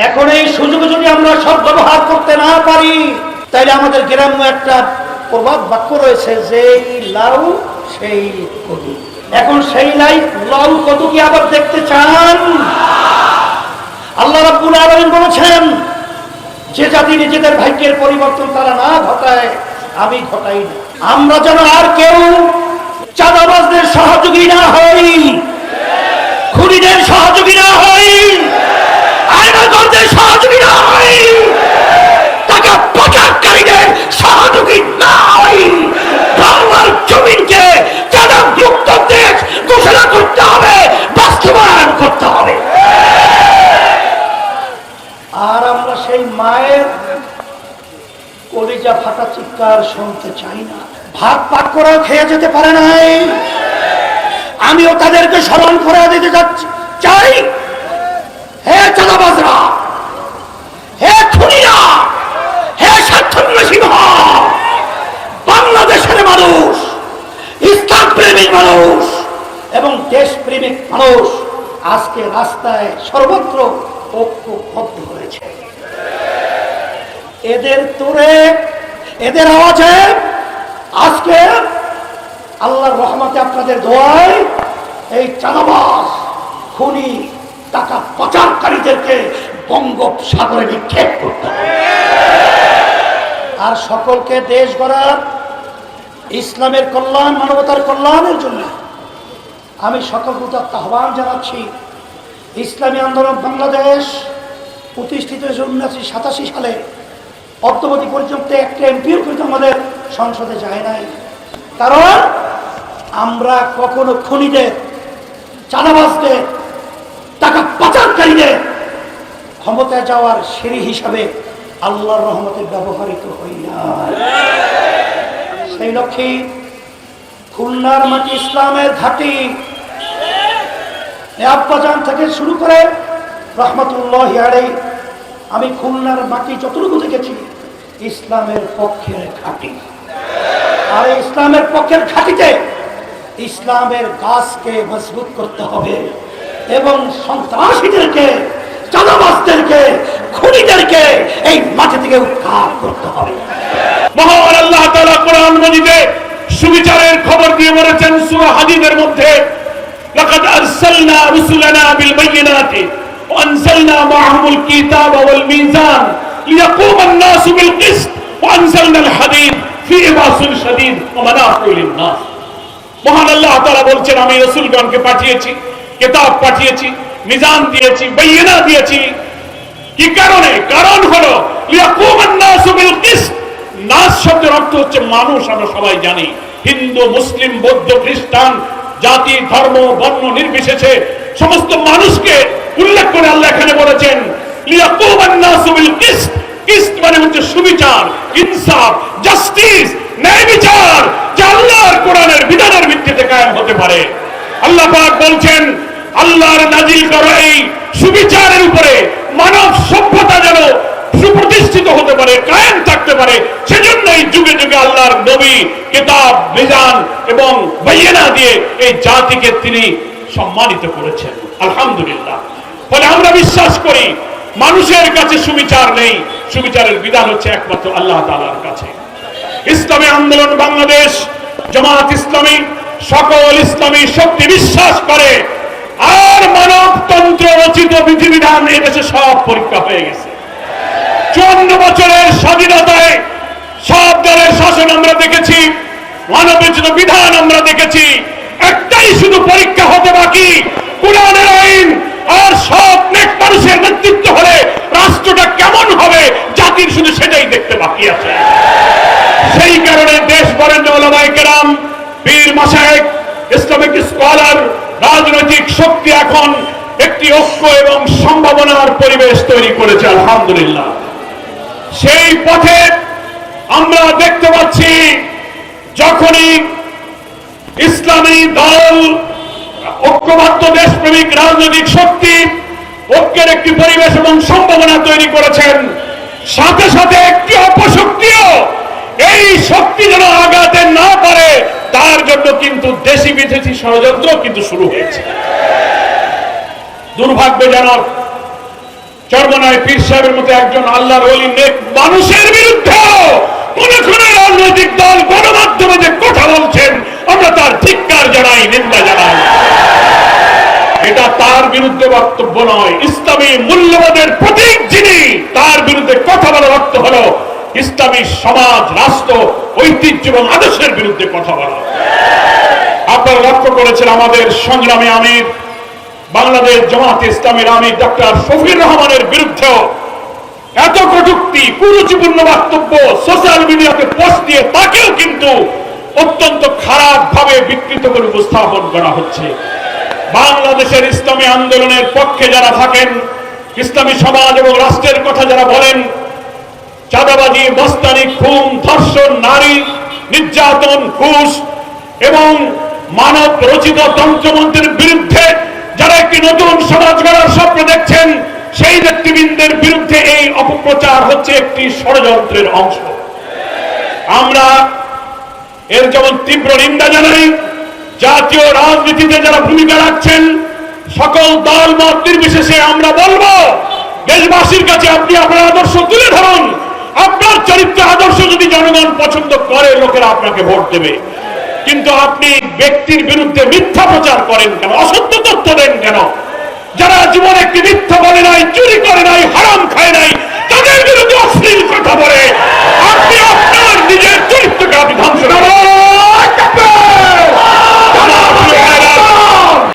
এখন এই সুযোগে যদি আমরা সব ব্যবহার করতে না পারি, তাইলে আমাদের গ্রাম্য একটা প্রবাদ বাক্য রয়েছে যে লাউ সেই কদু। এখন সেই লাউ কদু কি আবার দেখতে চান? আল্লাহ রাব্বুল আলামিন বলেছেন, যে জাতি নিজেদের ভাগ্যের পরিবর্তন তারা না ঘটায় আমি ঘটাই না। আমরা যেন আর কেউ চাঁদাবাজদের সহযোগী না হই, খুনিদের সহযোগী না হই, আয়নাগরদের সহযোগী না হই, টাকা পাচারকারীদের সহযোগী না হই। বাংলার জমিনকে চাঁদা মুক্ত দেশ ঘোষণা করতে হবে, বাস্তবায়ন করতে হবে। আর আমরা সেই মায়ের কলিজা ফাটা চিৎকার শুনতে চাই না। ভাত পাক করে খেয়ে যেতে পারে নাই, আমিও তাদেরকে স্মরণ করে দিতে চাই। হে চাঁদাবাজরা, হে খুনিরা, হে স্বার্থান্বেষী, বাংলাদেশের মানুষ, ইসলাম প্রেমিক মানুষ এবং দেশ প্রেমিক মানুষ আজকে রাস্তায় সর্বত্র ঐক্যবদ্ধ হয়েছে। এদের তোরে, এদের আওয়াজে আজকে আল্লাহর রহমতে আপনাদের দোয়ায় এই চাঁদাবাজ, খুনি, টাকা পাচারকারীদেরকে বঙ্গোপসাগরে নিক্ষেপ করতে হবে। আর সকলকে দেশ গড়ার, ইসলামের কল্যাণ, মানবতার কল্যাণের জন্য আমি সকলকে আহ্বান জানাচ্ছি। ইসলামী আন্দোলন বাংলাদেশ প্রতিষ্ঠিত 1987 সালে অদ্যাবধি পর্যন্ত একটা এমপিও কিন্তু আমাদের সংসদে যায় নাই। কারণ আমরা কখনো খুনিদের, চাঁদাবাজদের, টাকা পাচারকারীদের ক্ষমতায় যাওয়ার সিঁড়ি হিসাবে আল্লাহর রহমতে ব্যবহৃত হই না। সেই লক্ষ্যে খুলনার মাটি ইসলামের ঘাঁটি, আব্বাজান থেকে শুরু করে রহমতুল্লাহি আলাইহি, আমি খুলনার মাটি যতটুকু দেখেছি ইসলামের পক্ষের ঘাঁটি। আর ইসলামের পক্ষের ঘাঁটিতে ইসলামের গাছকে মজবুত করতে হবে এবং সন্ত্রাসীদেরকে, চাঁদাবাজদেরকে, খুনিদেরকে এই মাটি থেকে উৎখাত করতে হবে। মহান আল্লাহ তাআলা কোরআন মাজিদে সুবিচারের খবর দিয়ে বলেছেন সূরা হাদীদের মধ্যে, লাকাদ আরসালনা রুসুলানা বিল বাইয়িনাতি ওয়া আনজালনা মাআহুমুল কিতাবা ওয়াল মিজান লিয়াকুমা আন-নাসু বিল কিসত ওয়া আনজালনা আল হাদীদ ফীহি বাসুন শাদীদ ওয়া মানাফিউ লিন-নাস। মহান আল্লাহ তাআলা বলছেন, আমি রাসূলগণকে পাঠিয়েছি, কিতাব পাঠিয়েছি, মিজান দিয়েছি, বাইয়িনা দিয়েছি। কি কারণে? কারণ হলো লিয়াকুমা আন-নাসু বিল কিসত। নাস শব্দের অর্থ হচ্ছে মানুষ। আমরা সবাই জানি, হিন্দু, মুসলিম, বৌদ্ধ, খ্রিস্টান, জাতি, ধর্ম, বর্ণ নির্বিশেষে সমস্ত মানুষকে উল্লেখ করে আল্লাহ এখানে বলেছেন লিয়াকুমান নাসু বিল কিসত। কিসত মানে হচ্ছে সুবিচার, ইনসাফ, জাস্টিস, ন্যায় বিচার, যা আল্লাহর কোরআনের বিধানের ভিত্তিতে কায়েম হতে পারে। আল্লাহ পাক বলছেন, আল্লাহর নাজিল করা এই সুবিচারের উপরে মানব সভ্যতা যেন সুপ্রতিষ্ঠিত হতে পারে, কায়েম থাকতে পারে, সেজন্য এই যুগে যুগে আল্লাহর নবী, কিতাব, মিজান এবং বাইয়িনা দিয়ে এই জাতিকে তিনি সম্মানিত করেছেন। আলহামদুলিল্লাহ। ফলে আমরা বিশ্বাস করি মানুষের কাছে সুবিচার নেই, সুবিচারের বিধান হচ্ছে একমাত্র আল্লাহ তাআলার কাছে। ইসলামী আন্দোলন বাংলাদেশ, জামাত ইসলামী, সকল ইসলামী শক্তি বিশ্বাস করে আর মানবতন্ত্র রচিত বিধিবিধান এদেশে সব পরীক্ষা হয়ে গেছে। 54 বছরের স্বাধীনতায় সব দলের শাসন আমরা দেখেছি, মানবরচিত বিধান আমরা দেখেছি। একটাই শুধু পরীক্ষা হতে বাকি, কোরআনের আইন। আর সব নেক মানুষের নেতৃত্ব হলে রাষ্ট্রটা কেমন হবে, জাতির শুধু সেটাই দেখতে বাকি আছে। সেই কারণে দেশ বরেণ্য উলামায়ে কেরাম, পীর মাশায়েখ, ইসলামিক স্কলার, রাজনৈতিক শক্তি এখন একটি ঐক্য এবং সম্ভাবনার পরিবেশ তৈরি করেছে। আলহামদুলিল্লাহ। সেই পথে আমরা দেখতে পাচ্ছি, যখনই ইসলামী দল, ঐক্যবদ্ধ দেশপ্রেমিক রাজনৈতিক শক্তি ঐক্যের একটি পরিবেশ এবং সম্ভাবনা তৈরি করেছেন, সাথে সাথে একটি অপশক্তিও এই শক্তি যেন আগাতে না পারে তার জন্য কিন্তু দেশি বিদেশি ষড়যন্ত্র কিন্তু শুরু হয়েছে। দুর্ভাগ্যজনক, চরমনায় পীর সাহেবের মতো একজন আল্লাহর ওলি নেক মানুষের বিরুদ্ধে কোন কোন রাজনৈতিক দল গণমাধ্যমে যে কথা বলছেন আমরা তার ধিক্কার জানাই, নিন্দা জানাই। এটা তার বিরুদ্ধে বক্তব্য নয়। ইসলামী মূল্যবোধের প্রতীক যিনি, তার বিরুদ্ধে কথা বলার অর্থ হলো ইসলামী সমাজ, রাষ্ট্র, ঐতিহ্য এবং আদর্শের বিরুদ্ধে কথা বলা। আপনারা লক্ষ্য করেছেন আমাদের সংগ্রামী আমির, বাংলাদেশ জামাত ইসলামীর আমির ডক্টর শফিউর রহমানের বিরুদ্ধেও এত কটূক্তি, কুরুচিপূর্ণ বক্তব্য সোশ্যাল মিডিয়াতে পোস্ট দিয়ে তাকেও কিন্তু অত্যন্ত খারাপ ভাবে বিকৃত করে উপস্থাপন করা হচ্ছে। বাংলাদেশের ইসলামী আন্দোলনের পক্ষে যারা থাকেন, ইসলামী সমাজ এবং রাষ্ট্রের কথা যারা বলেন, চাঁদাবাজি, মস্তানি, খুন, ধর্ষণ, নারী নির্যাতন, ঘুষ এবং মানব রচিত তন্ত্রমন্ত্রের বিরুদ্ধে যারা একটি নতুন সমাজ গড়ার স্বপ্ন দেখছেন, সেই ব্যক্তিবৃন্দের বিরুদ্ধে এই অপপ্রচার হচ্ছে একটি ষড়যন্ত্রের অংশ। আমরা এর যেমন তীব্র নিন্দা জানাই। জাতীয় রাজনীতিতে যারা ভূমিকা রাখছেন, সকল দল মত নির্বিশেষে আমরা বলবো, দেশবাসীর কাছে আপনি আপনার আদর্শ তুলে ধরুন। আপনার চরিত্র আদর্শ যদি জনগণ পছন্দ করে, লোকেরা আপনাকে ভোট দেবে। কিন্তু আপনি ব্যক্তির বিরুদ্ধে মিথ্যা প্রচার করেন কেন, অসত্য তথ্য দেন কেন? যারা জীবনে একটি মিথ্যা বলে নাই, চুরি করে নাই, হারাম খায় নাই,